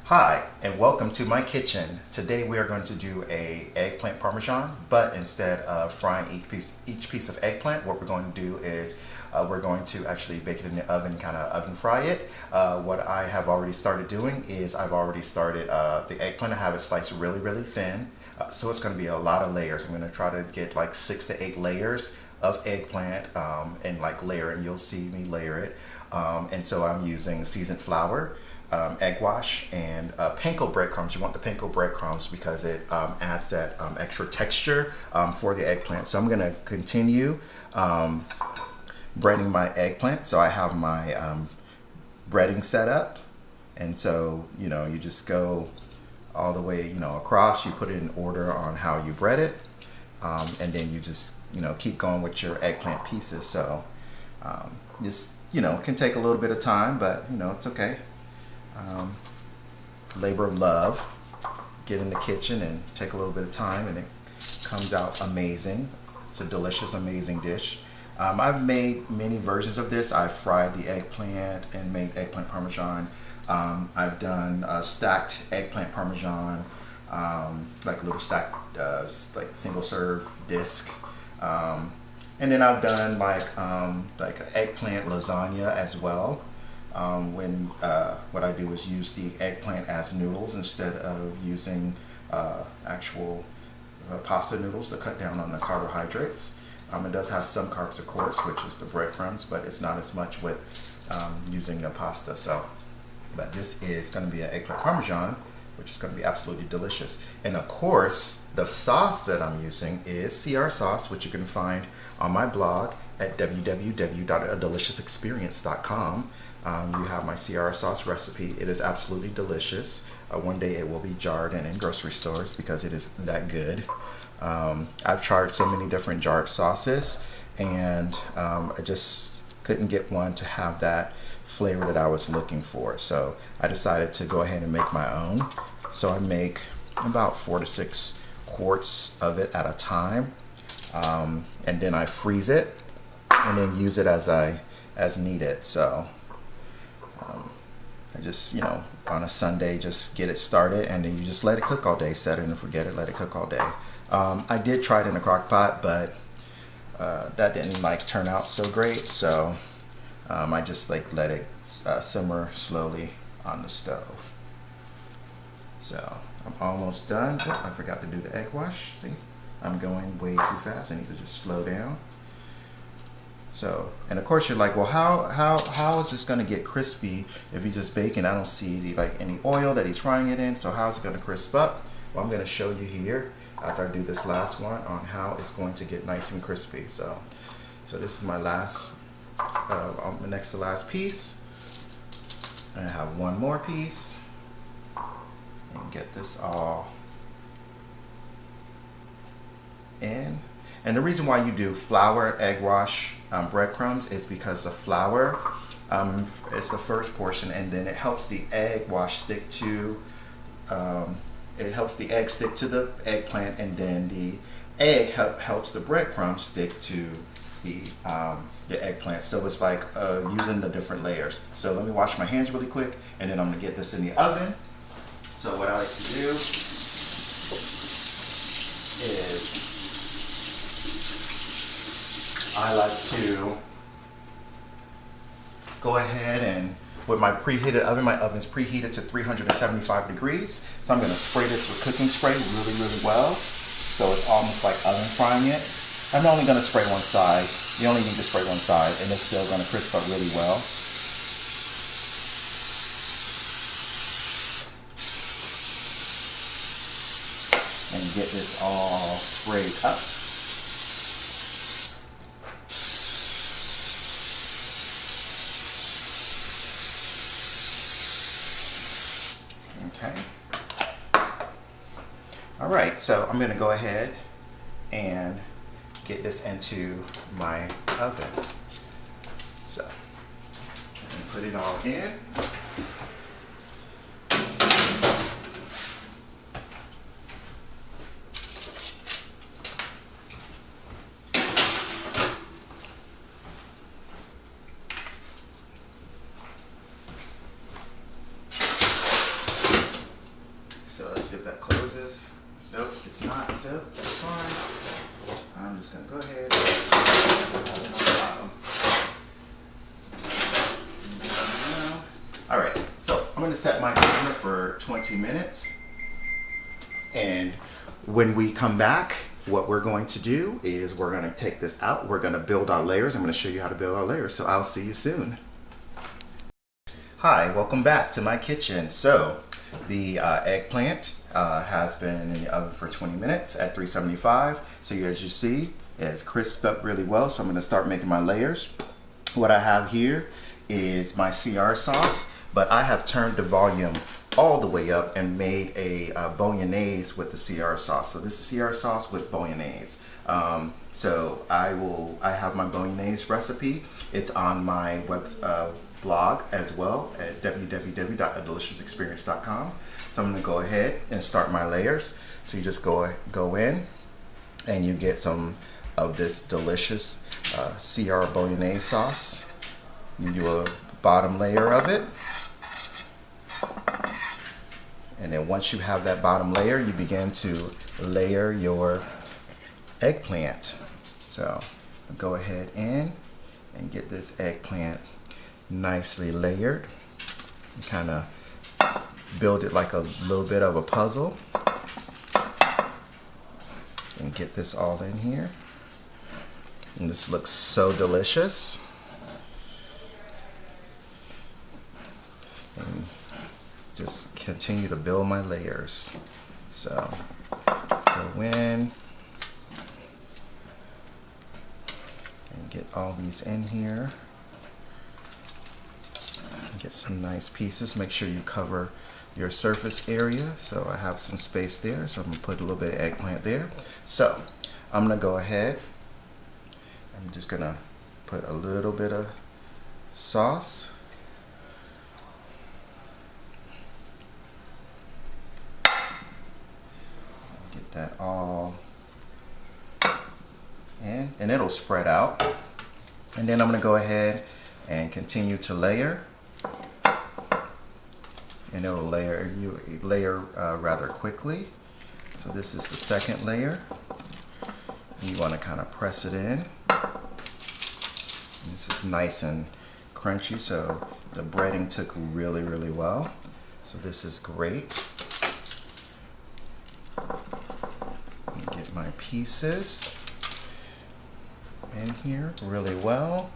Hi, and welcome to my kitchen. Today we are going to do a eggplant parmesan, but instead of frying each piece of eggplant, what we're going to do is we're going to actually bake it in the oven, kind of oven fry it. What I have already started doing is I've already started the eggplant. I have it sliced really, really thin, so it's going to be a lot of layers. I'm going to try to get like 6 to 8 layers of eggplant and like layer, and you'll see me layer it. And so I'm using seasoned flour, egg wash, and panko breadcrumbs. You want the panko breadcrumbs because it adds that extra texture for the eggplant. So I'm going to continue breading my eggplant. So I have my breading set up, and so you just go all the way across. You put it in order on how you bread it, and then you just keep going with your eggplant pieces. So this can take a little bit of time, but it's okay. Labor of love. Get in the kitchen and take a little bit of time, and it comes out amazing. It's a delicious, amazing dish. I've made many versions of this. I've fried the eggplant and made eggplant parmesan. I've done stacked eggplant parmesan, like little stacked, like single serve disc. And then I've done like eggplant lasagna as well. What I do is use the eggplant as noodles instead of using actual pasta noodles to cut down on the carbohydrates. It does have some carbs, of course, which is the breadcrumbs, but it's not as much with using the pasta. But this is going to be an eggplant parmesan, which is going to be absolutely delicious. And of course, the sauce that I'm using is CR sauce, which you can find on my blog at www.adeliciousexperience.com. You have my CR sauce recipe. It is absolutely delicious. One day it will be jarred and in grocery stores because it is that good. I've tried so many different jarred sauces, and I just couldn't get one to have that flavor that I was looking for. So I decided to go ahead and make my own. So I make about 4 to 6 quarts of it at a time, and then I freeze it and then use it as needed. So I just on a Sunday just get it started, and then you just let it cook all day. Set it and forget it, let it cook all day. I did try it in a crock pot, but that didn't turn out so great. So I just let it simmer slowly on the stove. So I'm almost done. Oh, I forgot to do the egg wash. See, I'm going way too fast. I need to just slow down. So, and of course you're like, well, how is this going to get crispy if he's just baking? I don't see any oil that he's frying it in. So how is it going to crisp up? Well, I'm going to show you here after I do this last one on how it's going to get nice and crispy. So this is my last, next to last piece. And I have one more piece, and get this all in. And the reason why you do flour, egg wash, breadcrumbs is because the flour is the first portion, and then it helps the egg wash stick to, it helps the egg stick to the eggplant, and then the egg helps the breadcrumbs stick to the eggplant. So it's like using the different layers. So let me wash my hands really quick, and then I'm gonna get this in the oven. So what I like to do is I like to go ahead and with my preheated oven, my oven's preheated to 375 degrees. So I'm gonna spray this with cooking spray really, really well. So it's almost like oven frying it. I'm only gonna spray one side. You only need to spray one side, and it's still gonna crisp up really well. And get this all sprayed up. Okay. All right, so I'm gonna go ahead and get this into my oven. So I'm gonna put it all in. see if that closes. Nope, it's not, so that's fine. I'm just gonna go ahead and put it on the bottom. All right, so I'm gonna set my timer for 20 minutes. And when we come back, what we're going to do is we're gonna take this out. We're gonna build our layers. I'm gonna show you how to build our layers. So I'll see you soon. Hi, welcome back to my kitchen. So the eggplant has been in the oven for 20 minutes at 375. So as you see, it's crisped up really well. So I'm gonna start making my layers. What I have here is my CR sauce, but I have turned the volume all the way up and made a bolognese with the CR sauce. So this is CR sauce with bolognese. So I have my bolognese recipe. It's on my web blog as well at www.adeliciousexperience.com. So I'm gonna go ahead and start my layers. So you just go in and you get some of this delicious CR bolognese sauce. You do a bottom layer of it. And then once you have that bottom layer, you begin to layer your eggplant. So go ahead in and get this eggplant nicely layered. Kind of build it like a little bit of a puzzle. And get this all in here. And this looks so delicious. And just continue to build my layers. So go in and get all these in here. Get some nice pieces. Make sure you cover your surface area. So I have some space there. So I'm gonna put a little bit of eggplant there. So I'm gonna go ahead. I'm just gonna put a little bit of sauce. Get that all in, and it'll spread out. And then I'm gonna go ahead and continue to layer. And it'll layer rather quickly. So this is the second layer. You want to kind of press it in. This is nice and crunchy, so the breading took really, really well. So this is great. Get my pieces in here really well.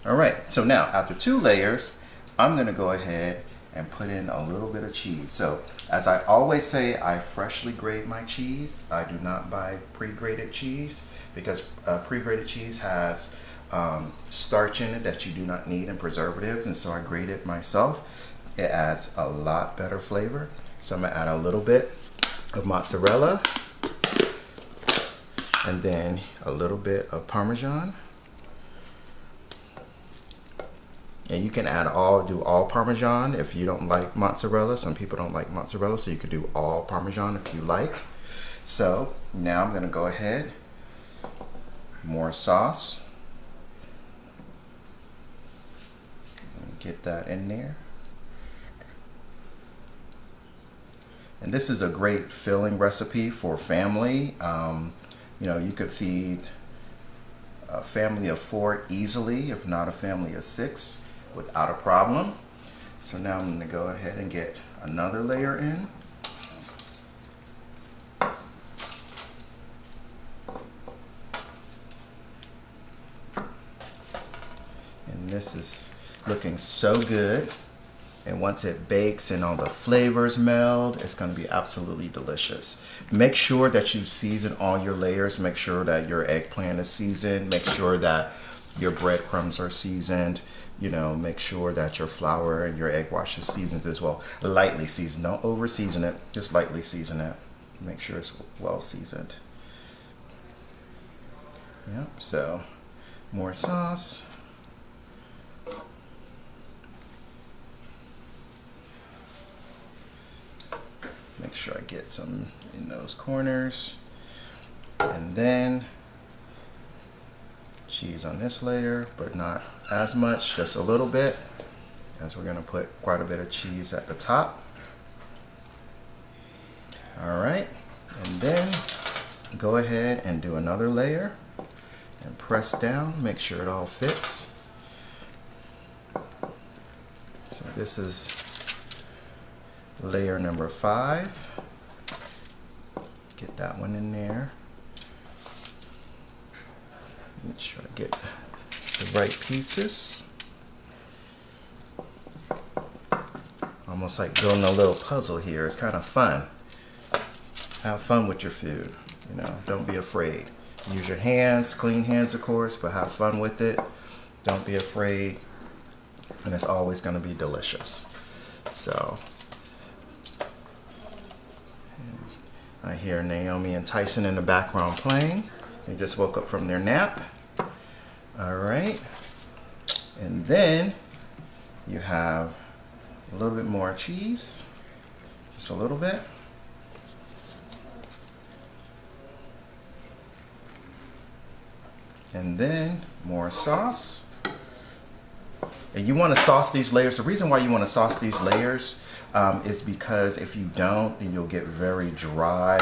All right, so now after 2 layers, I'm gonna go ahead and put in a little bit of cheese. So as I always say, I freshly grate my cheese. I do not buy pre-grated cheese because pre-grated cheese has starch in it that you do not need and preservatives, and so I grate it myself. It adds a lot better flavor. So I'm gonna add a little bit of mozzarella and then a little bit of Parmesan. And you can do all Parmesan if you don't like mozzarella. Some people don't like mozzarella, so you could do all Parmesan if you like. So now I'm gonna go ahead, more sauce. Get that in there. And this is a great filling recipe for family. You know, you could feed a family of 4 easily, if not a family of 6. Without a problem. So now I'm going to go ahead and get another layer in. And this is looking so good. And once it bakes and all the flavors meld, it's going to be absolutely delicious. Make sure that you season all your layers. Make sure that your eggplant is seasoned. Make sure that your breadcrumbs are seasoned. You know, make sure that your flour and your egg wash is seasoned as well. Lightly seasoned. Don't over season it. Just lightly season it. Make sure it's well seasoned. Yep. So more sauce. Make sure I get some in those corners. And then cheese on this layer, but not as much, just a little bit, as we're gonna put quite a bit of cheese at the top. All right, and then go ahead and do another layer and press down, make sure it all fits. So this is layer number 5. Get that one in there. Make sure I get the right pieces. Almost like building a little puzzle here. It's kind of fun. Have fun with your food. You know, don't be afraid. Use your hands, clean hands of course, but have fun with it. Don't be afraid. And it's always going to be delicious. So, I hear Naomi and Tyson in the background playing. They just woke up from their nap. All right. And then you have a little bit more cheese. Just a little bit. And then more sauce. And you want to sauce these layers. The reason why you want to sauce these layers is because if you don't, then you'll get very dry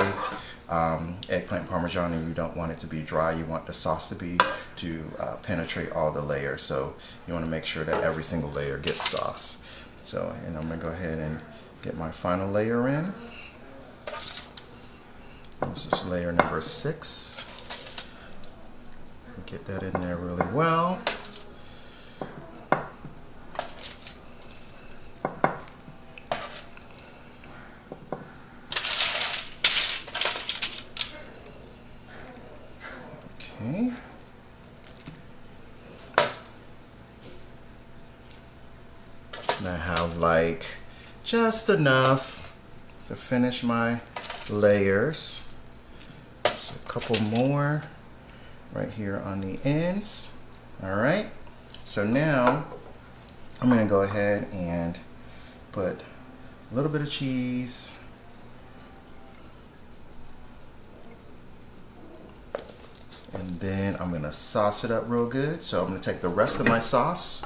eggplant parmesan, and you don't want it to be dry. You want the sauce to penetrate all the layers. So you want to make sure that every single layer gets sauce. So, and I'm gonna go ahead and get my final layer in. This is layer number 6. Get that in there really well. Okay. And I have like just enough to finish my layers. Just a couple more right here on the ends. All right, so now I'm gonna go ahead and put a little bit of cheese, and then I'm gonna sauce it up real good. So I'm gonna take the rest of my sauce,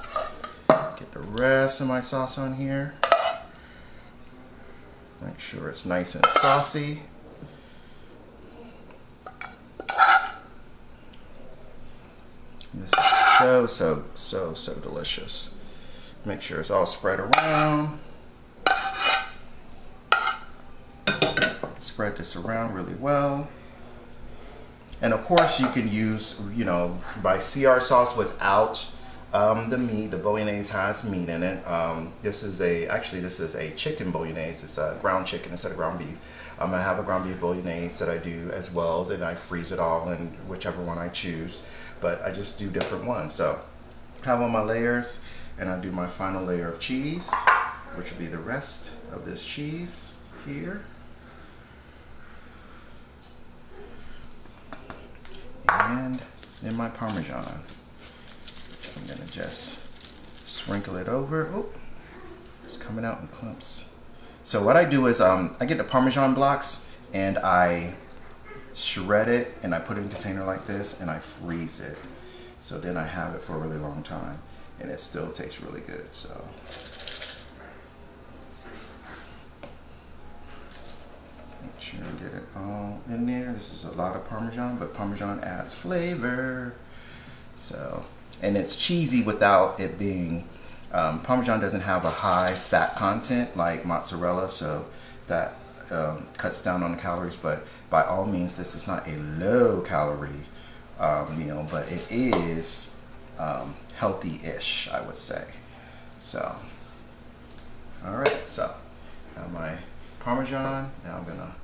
get the rest of my sauce on here, make sure it's nice and saucy. This is so delicious. Make sure it's all spread around. Spread this around really well. And of course you can use, you know, by CR sauce without the meat. The bolognese has meat in it. This is a chicken bolognese. It's a ground chicken instead of ground beef. I have a ground beef bolognese that I do as well, and I freeze it all in whichever one I choose. But I just do different ones. So I have all my layers, and I do my final layer of cheese, which will be the rest of this cheese here. And then my Parmesan. I'm gonna just sprinkle it over. Oh, it's coming out in clumps. So what I do is I get the Parmesan blocks and I shred it and I put it in a container like this and I freeze it. So then I have it for a really long time and it still tastes really good. So make sure you get it all in there. This is a lot of Parmesan, but Parmesan adds flavor. So, and it's cheesy without it being, Parmesan doesn't have a high fat content like mozzarella, so that cuts down on the calories. But by all means, this is not a low calorie meal, but it is healthy-ish, I would say. So, all right, so now my Parmesan, now I'm gonna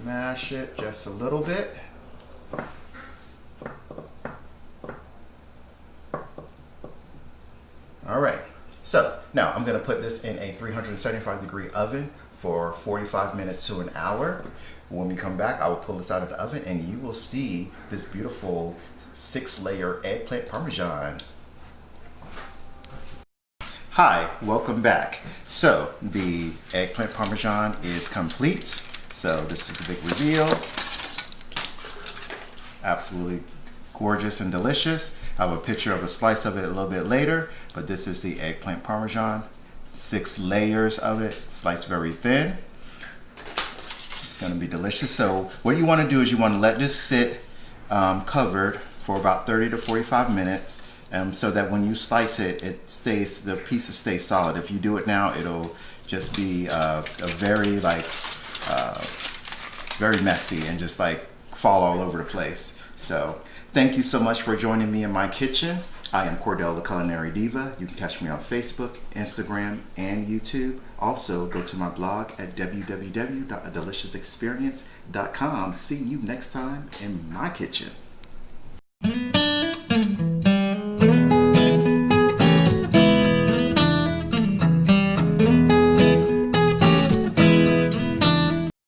mash it just a little bit. All right, so now I'm gonna put this in a 375-degree oven for 45 minutes to an hour. When we come back, I will pull this out of the oven and you will see this beautiful 6-layer eggplant Parmesan. Hi, welcome back. So the eggplant Parmesan is complete. So this is the big reveal. Absolutely gorgeous and delicious. I have a picture of a slice of it a little bit later, but this is the eggplant Parmesan. 6 layers of it, sliced very thin. It's gonna be delicious. So what you wanna do is you wanna let this sit covered for about 30 to 45 minutes. So that when you slice it, the pieces stay solid. If you do it now, it'll just be a very very messy and just like fall all over the place. So thank you so much for joining me in my kitchen. I am Cordell, the Culinary Diva. You can catch me on Facebook, Instagram, and YouTube. Also, go to my blog at www.adeliciousexperience.com. See you next time in my kitchen.